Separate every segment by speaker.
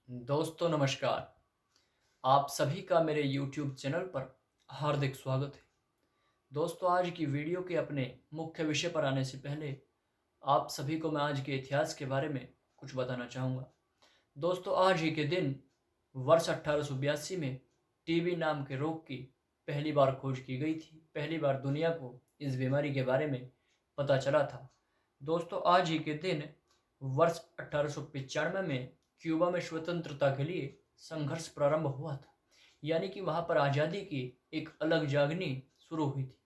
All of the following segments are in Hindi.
Speaker 1: दोस्तों नमस्कार। आप सभी का मेरे YouTube चैनल पर हार्दिक स्वागत है। दोस्तों आज की वीडियो के अपने मुख्य विषय पर आने से पहले आप सभी को मैं आज के इतिहास के बारे में कुछ बताना चाहूँगा। दोस्तों आज ही के दिन वर्ष 1882 में टीबी नाम के रोग की पहली बार खोज की गई थी। पहली बार दुनिया को इस बीमारी के बारे में पता चला था। दोस्तों आज ही के दिन वर्ष 1895 में क्यूबा में स्वतंत्रता के लिए संघर्ष प्रारंभ हुआ था। यानी कि वहाँ पर आज़ादी की एक अलग जागनी शुरू हुई थी।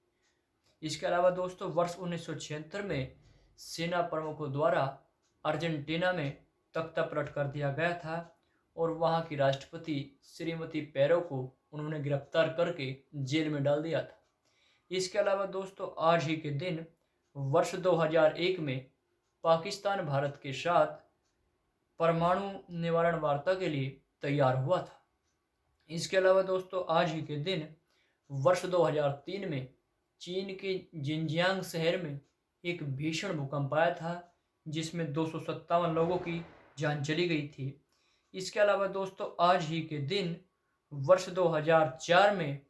Speaker 1: इसके अलावा दोस्तों वर्ष 1976 में सेना प्रमुखों द्वारा अर्जेंटीना में तख्ता पलट कर दिया गया था और वहाँ की राष्ट्रपति श्रीमती पेरो को उन्होंने गिरफ्तार करके जेल में डाल दिया था। इसके अलावा दोस्तों आज ही के दिन वर्ष 2001 में पाकिस्तान भारत के साथ परमाणु निवारण वार्ता के लिए तैयार हुआ था। इसके अलावा दोस्तों आज ही के दिन वर्ष 2003 में चीन के जिनजियांग शहर में एक भीषण भूकंप आया था जिसमें 257 लोगों की जान चली गई थी। इसके अलावा दोस्तों आज ही के दिन वर्ष 2004 में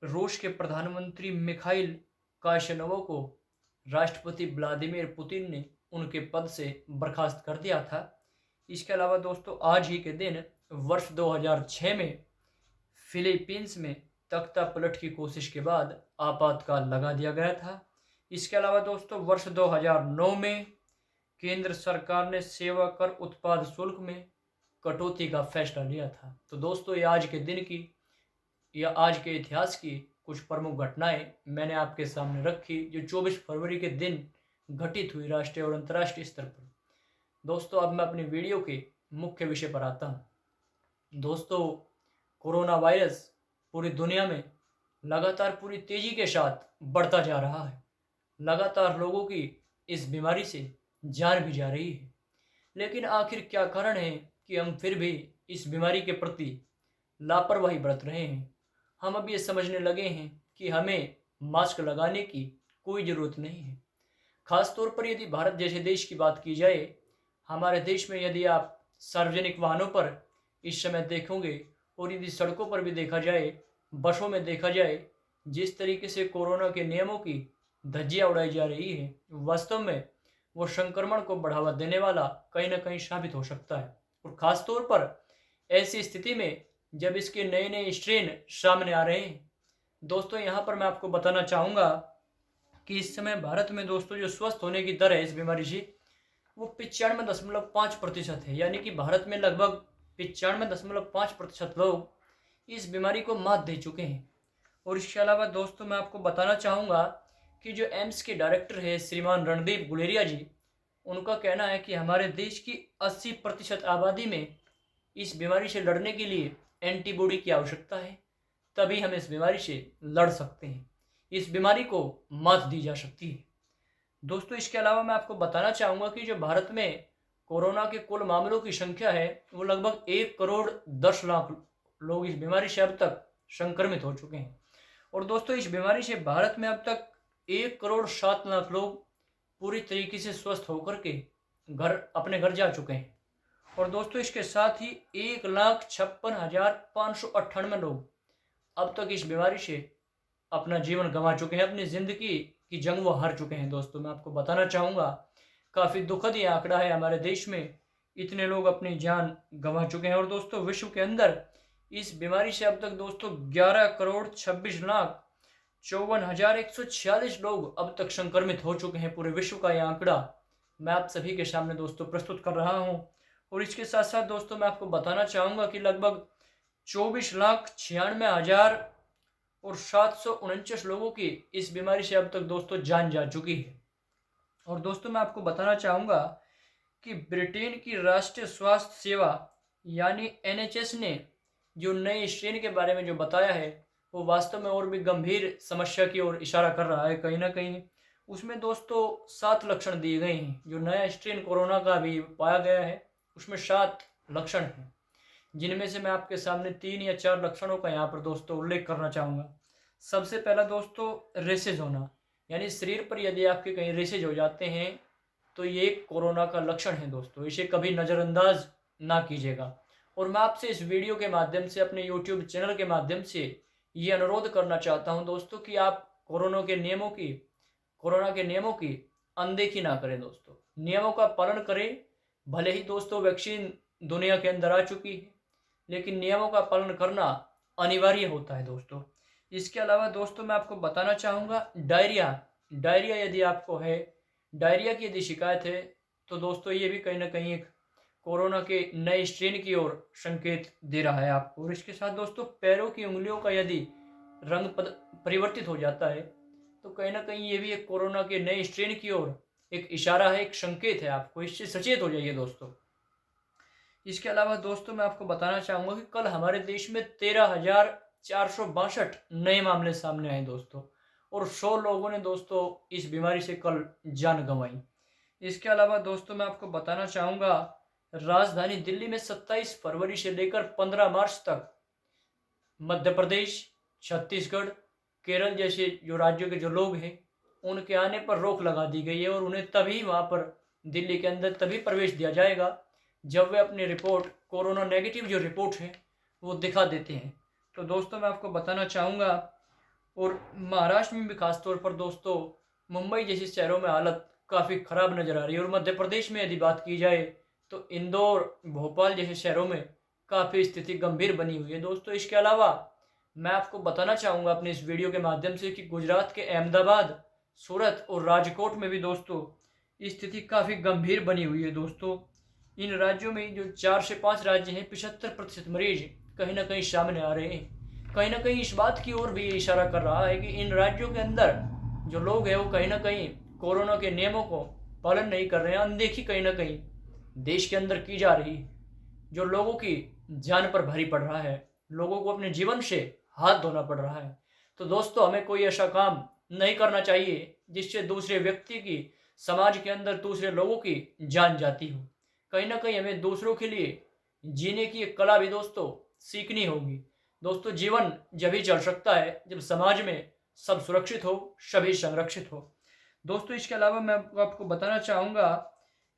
Speaker 1: रूस के प्रधानमंत्री मिखाइल काशिनोव को राष्ट्रपति व्लादिमीर पुतिन ने उनके पद से बर्खास्त कर दिया था। इसके अलावा दोस्तों आज ही के दिन वर्ष 2006 में फिलीपींस में तख्ता पलट की कोशिश के बाद आपातकाल लगा दिया गया था। इसके अलावा दोस्तों वर्ष 2009 में केंद्र सरकार ने सेवा कर उत्पाद शुल्क में कटौती का फैसला लिया था। तो दोस्तों ये आज के दिन की या आज के इतिहास की कुछ प्रमुख घटनाएं मैंने आपके सामने रखी जो 24 फरवरी के दिन घटित हुई राष्ट्रीय और अंतर्राष्ट्रीय स्तर पर। दोस्तों अब मैं अपनी वीडियो के मुख्य विषय पर आता हूं। दोस्तों कोरोना वायरस पूरी दुनिया में लगातार पूरी तेजी के साथ बढ़ता जा रहा है। लगातार लोगों की इस बीमारी से जान भी जा रही है। लेकिन आखिर क्या कारण है कि हम फिर भी इस बीमारी के प्रति लापरवाही बरत रहे हैं। हम अब ये समझने लगे हैं कि हमें मास्क लगाने की कोई ज़रूरत नहीं है। खास तौर पर यदि भारत जैसे देश की बात की जाए, हमारे देश में यदि आप सार्वजनिक वाहनों पर इस समय देखोगे और यदि सड़कों पर भी देखा जाए, बसों में देखा जाए, जिस तरीके से कोरोना के नियमों की धज्जियां उड़ाई जा रही है, वास्तव में वो संक्रमण को बढ़ावा देने वाला कहीं ना कहीं साबित हो सकता है। और ख़ास तौर पर ऐसी स्थिति में जब इसके नए नए स्ट्रेन सामने आ रहे हैं। दोस्तों यहाँ पर मैं आपको बताना चाहूँगा कि इस समय भारत में दोस्तों जो स्वस्थ होने की दर है इस बीमारी से वो 95.5% है। यानी कि भारत में लगभग 95.5% लोग इस बीमारी को मात दे चुके हैं। और इसके अलावा दोस्तों मैं आपको बताना चाहूँगा कि जो एम्स के डायरेक्टर है श्रीमान रणदीप गुलेरिया जी, उनका कहना है कि हमारे देश की 80% आबादी में इस बीमारी से लड़ने के लिए एंटीबॉडी की आवश्यकता है। तभी हम इस बीमारी से लड़ सकते हैं, इस बीमारी को मात दी जा सकती है। दोस्तों इसके अलावा मैं आपको बताना चाहूँगा कि जो भारत में कोरोना के कुल मामलों की संख्या है वो लगभग 1 करोड़ 10 लाख लोग इस बीमारी से अब तक संक्रमित हो चुके हैं। और दोस्तों इस बीमारी से भारत में अब तक 1 करोड़ 7 लाख लोग पूरी तरीके से स्वस्थ होकर के अपने घर जा चुके हैं। और दोस्तों इसके साथ ही 1,56,598 लोग अब तक इस बीमारी से अपना जीवन गंवा चुके हैं, अपनी ज़िंदगी की जंग वो हार चुके हैं। दोस्तों मैं आपको बताना चाहूँगा काफ़ी दुखद ये आंकड़ा है, हमारे देश में इतने लोग अपनी जान गंवा चुके हैं। और दोस्तों विश्व के अंदर इस बीमारी से अब तक दोस्तों 11,26,54,146 लोग अब तक संक्रमित हो चुके हैं। पूरे विश्व का ये आंकड़ा मैं आप सभी के सामने दोस्तों प्रस्तुत कर रहा हूँ। और इसके साथ साथ दोस्तों मैं आपको बताना चाहूँगा कि लगभग 24,96,749 लोगों की इस बीमारी से अब तक दोस्तों जान जा चुकी है। और दोस्तों मैं आपको बताना चाहूँगा कि ब्रिटेन की राष्ट्रीय स्वास्थ्य सेवा यानी NHS ने जो नए स्ट्रेन के बारे में जो बताया है वो वास्तव में और भी गंभीर समस्या की ओर इशारा कर रहा है। कहीं ना कहीं उसमें दोस्तों 7 लक्षण दिए गए हैं। जो नया स्ट्रेन कोरोना का भी पाया गया है उसमें 7 लक्षण हैं, जिनमें से मैं आपके सामने 3 या 4 लक्षणों का यहाँ पर दोस्तों उल्लेख करना चाहूँगा। सबसे पहला दोस्तों रेसेज होना, यानी शरीर पर यदि आपके कहीं रेसेज हो जाते हैं तो ये कोरोना का लक्षण है दोस्तों, इसे कभी नज़रअंदाज ना कीजिएगा। और मैं आपसे इस वीडियो के माध्यम से, अपने यूट्यूब चैनल के माध्यम से ये अनुरोध करना चाहता हूं दोस्तों कि आप कोरोना के नियमों की अनदेखी ना करें दोस्तों। नियमों का पालन करें। भले ही दोस्तों वैक्सीन दुनिया के अंदर आ चुकी है, लेकिन नियमों का पालन करना अनिवार्य होता है दोस्तों। इसके अलावा दोस्तों मैं आपको बताना चाहूँगा, डायरिया यदि आपको है, डायरिया की यदि शिकायत है, तो दोस्तों ये भी कहीं ना कहीं एक कोरोना के नए स्ट्रेन की ओर संकेत दे रहा है आपको। और इसके साथ दोस्तों पैरों की उंगलियों का यदि रंग परिवर्तित हो जाता है, तो कहीं ना कहीं ये भी एक कोरोना के नए स्ट्रेन की ओर एक इशारा है, एक संकेत है आपको। इससे सचेत हो जाइए दोस्तों। इसके अलावा दोस्तों मैं आपको बताना चाहूँगा कि कल हमारे देश में 13,462 नए मामले सामने आए दोस्तों, और 100 लोगों ने दोस्तों इस बीमारी से कल जान गंवाई। इसके अलावा दोस्तों मैं आपको बताना चाहूँगा, राजधानी दिल्ली में 27 फरवरी से लेकर 15 मार्च तक मध्य प्रदेश, छत्तीसगढ़, केरल जैसे जो राज्यों के जो लोग हैं, उनके आने पर रोक लगा दी गई है, और उन्हें तभी वहाँ पर दिल्ली के अंदर तभी प्रवेश दिया जाएगा जब वे अपनी रिपोर्ट, कोरोना नेगेटिव जो रिपोर्ट है, वो दिखा देते हैं। तो दोस्तों मैं आपको बताना चाहूँगा, और महाराष्ट्र में भी खासतौर पर दोस्तों मुंबई जैसे शहरों में हालत काफ़ी ख़राब नज़र आ रही है, और मध्य प्रदेश में यदि बात की जाए तो इंदौर, भोपाल जैसे शहरों में काफ़ी स्थिति गंभीर बनी हुई है दोस्तों। इसके अलावा मैं आपको बताना चाहूँगा अपने इस वीडियो के माध्यम से कि गुजरात के अहमदाबाद, सूरत और राजकोट में भी दोस्तों स्थिति काफ़ी गंभीर बनी हुई है दोस्तों। इन राज्यों में जो 4 से 5 राज्य हैं, 75% मरीज कहीं ना कहीं सामने आ रहे हैं। कहीं ना कहीं इस बात की ओर भी ये इशारा कर रहा है कि इन राज्यों के अंदर जो लोग हैं वो कहीं ना कहीं कोरोना के नियमों को पालन नहीं कर रहे हैं। अनदेखी कहीं ना कहीं देश के अंदर की जा रही है, जो लोगों की जान पर भारी पड़ रहा है, लोगों को अपने जीवन से हाथ धोना पड़ रहा है। तो दोस्तों हमें कोई ऐसा काम नहीं करना चाहिए जिससे दूसरे व्यक्ति की, समाज के अंदर दूसरे लोगों की जान जाती हो। कहीं ना कहीं हमें दूसरों के लिए जीने की एक कला भी दोस्तों सीखनी होगी। दोस्तों जीवन जब ही चल सकता है जब समाज में सब सुरक्षित हो, सभी संरक्षित हो। दोस्तों इसके अलावा मैं आपको बताना चाहूँगा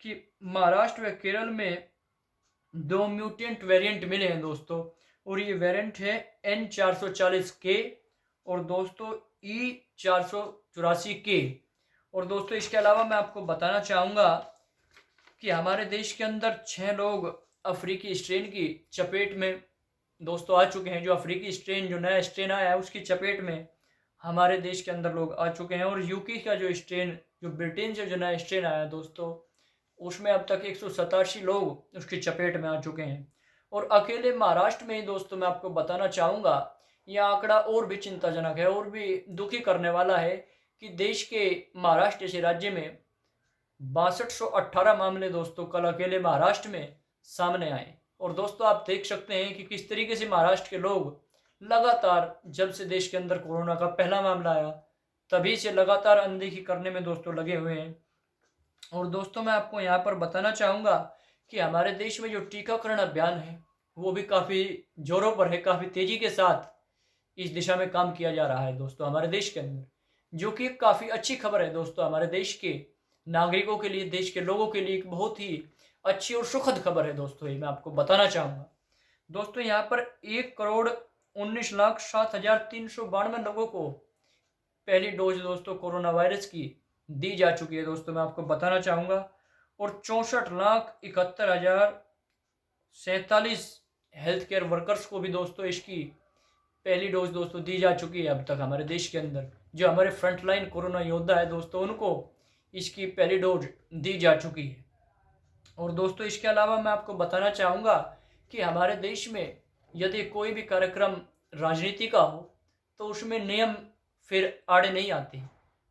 Speaker 1: कि महाराष्ट्र व केरल में 2 म्यूटेंट वेरिएंट मिले हैं दोस्तों, और ये वेरिएंट है N440K और दोस्तों E484K। और दोस्तों इसके अलावा मैं आपको बताना चाहूँगा कि हमारे देश के अंदर 6 लोग अफ्रीकी स्ट्रेन की चपेट में दोस्तों आ चुके हैं। जो अफ्रीकी स्ट्रेन, जो नया स्ट्रेन आया है, उसकी चपेट में हमारे देश के अंदर लोग आ चुके हैं। और यूके का जो स्ट्रेन, जो ब्रिटेन से जो नया स्ट्रेन आया है दोस्तों, उसमें अब तक 187 लोग उसकी चपेट में आ चुके हैं। और अकेले महाराष्ट्र में ही दोस्तों मैं आपको बताना चाहूँगा, यह आंकड़ा और भी चिंताजनक है, और भी दुखी करने वाला है कि देश के महाराष्ट्र जैसे राज्य में 6218 मामले दोस्तों कल अकेले महाराष्ट्र में सामने आए। और दोस्तों आप देख सकते हैं कि किस तरीके से महाराष्ट्र के लोग लगातार, जब से देश के अंदर कोरोना का पहला मामला आया, तभी से लगातार अनदेखी करने में दोस्तों लगे हुए हैं। और दोस्तों मैं आपको यहाँ पर बताना चाहूँगा कि हमारे देश में जो टीकाकरण अभियान है वो भी काफ़ी जोरों पर है, काफ़ी तेज़ी के साथ इस दिशा में काम किया जा रहा है दोस्तों हमारे देश के अंदर, जो कि काफ़ी अच्छी खबर है दोस्तों हमारे देश के नागरिकों के लिए, देश के लोगों के लिए एक बहुत ही अच्छी और सुखद खबर है दोस्तों। ये मैं आपको बताना चाहूँगा दोस्तों, यहाँ पर 1,19,07,392 लोगों को पहली डोज दोस्तों कोरोना वायरस की दी जा चुकी है दोस्तों, मैं आपको बताना चाहूँगा। और 64,71,047 हेल्थ केयर वर्कर्स को भी दोस्तों इसकी पहली डोज दोस्तों दी जा चुकी है अब तक हमारे देश के अंदर। जो हमारे फ्रंटलाइन कोरोना योद्धा है दोस्तों, उनको इसकी पहली डोज दी जा चुकी है। और दोस्तों इसके अलावा मैं आपको बताना चाहूँगा कि हमारे देश में यदि कोई भी कार्यक्रम राजनीति का हो तो उसमें नियम फिर आड़े नहीं आते,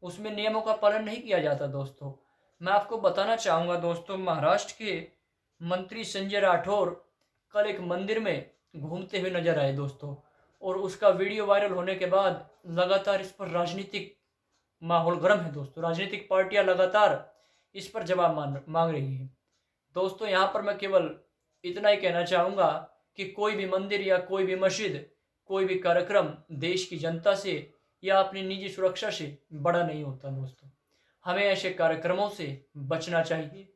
Speaker 1: उसमें नियमों का पालन नहीं किया जाता दोस्तों। मैं आपको बताना चाहूँगा दोस्तों, महाराष्ट्र के मंत्री संजय राठौर कल एक मंदिर में घूमते हुए नजर आए दोस्तों, और उसका वीडियो वायरल होने के बाद लगातार इस पर राजनीतिक माहौल गर्म है दोस्तों। राजनीतिक पार्टियां लगातार इस पर जवाब मांग रही हैं दोस्तों। यहाँ पर मैं केवल इतना ही कहना चाहूँगा कि कोई भी मंदिर या कोई भी मस्जिद, कोई भी कार्यक्रम देश की जनता से या अपनी निजी सुरक्षा से बड़ा नहीं होता दोस्तों। हमें ऐसे कार्यक्रमों से बचना चाहिए,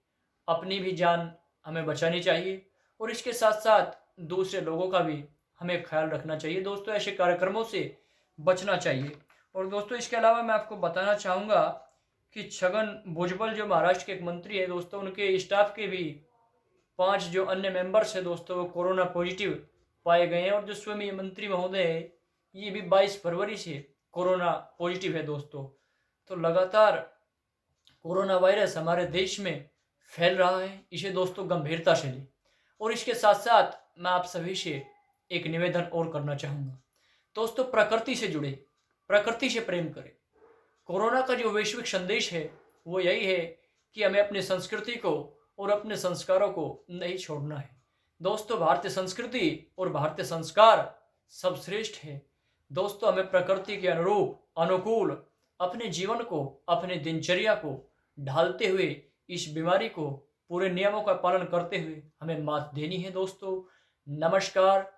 Speaker 1: अपनी भी जान हमें बचानी चाहिए, और इसके साथ साथ दूसरे लोगों का भी हमें ख्याल रखना चाहिए दोस्तों। ऐसे कार्यक्रमों से बचना चाहिए। और दोस्तों इसके अलावा मैं आपको बताना चाहूँगा कि छगन भुजबल जो महाराष्ट्र के एक मंत्री है दोस्तों, उनके स्टाफ के भी 5 जो अन्य मेंबर्स है दोस्तों वो कोरोना पॉजिटिव पाए गए हैं। और जो स्वयं ये मंत्री महोदय है ये भी 22 फरवरी से कोरोना पॉजिटिव है दोस्तों। तो लगातार कोरोना वायरस हमारे देश में फैल रहा है, इसे दोस्तों गंभीरता से लें। और इसके साथ साथ मैं आप सभी से एक निवेदन और करना चाहूँगा दोस्तों, प्रकृति से जुड़े, प्रकृति से प्रेम करें। कोरोना का जो वैश्विक संदेश है वो यही है कि हमें अपनी संस्कृति को और अपने संस्कारों को नहीं छोड़ना है दोस्तों। भारतीय संस्कृति और भारतीय संस्कार सब श्रेष्ठ है दोस्तों। हमें प्रकृति के अनुरूप अनुकूल अपने जीवन को, अपने दिनचर्या को ढालते हुए इस बीमारी को पूरे नियमों का पालन करते हुए हमें मात देनी है दोस्तों। नमस्कार।